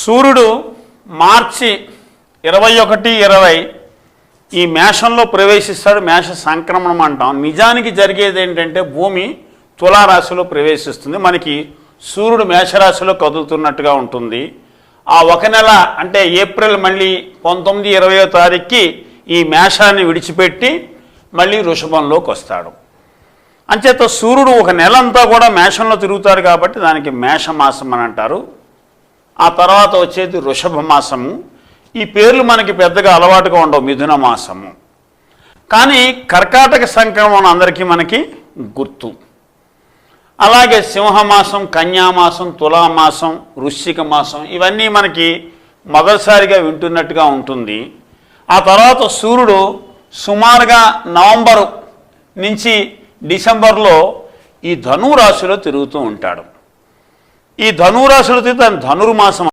సూర్యుడు మార్చి 21, 20 ఈ మేషంలో ప్రవేశిస్తాడు. మేష సంక్రమణం అంటాం. నిజానికి జరిగేది ఏంటంటే భూమి తులారాశిలో ప్రవేశిస్తుంది. మనకి సూర్యుడు మేషరాశిలో కదులుతున్నట్టుగా ఉంటుంది. ఆ ఒక నెల అంటే ఏప్రిల్ మళ్ళీ 19, 20వ తారీఖుకి ఈ మేషాన్ని విడిచిపెట్టి మళ్ళీ వృషభంలోకి వస్తాడు. అంచేత సూర్యుడు ఒక నెల అంతా కూడా మేషంలో తిరుగుతాడు కాబట్టి దానికి మేషమాసం అని అంటారు. ఆ తర్వాత వచ్చేది వృషభ మాసము. ఈ పేర్లు మనకి పెద్దగా అలవాటుగా ఉండవు. మిథున మాసము. కానీ కర్కాటక సంక్రమణం అందరికీ మనకి గుర్తు. అలాగే సింహమాసం, కన్యామాసం, తులామాసం, వృశ్చిక మాసం ఇవన్నీ మనకి మొదటిసారిగా వింటున్నట్టుగా ఉంటుంది. ఆ తర్వాత సూర్యుడు సుమారుగా నవంబరు నుంచి డిసెంబర్లో ఈ ధనురాశిలో తిరుగుతూ ఉంటాడు. ఈ ధనురాశిలో తిరిగితే ధనుర్మాసం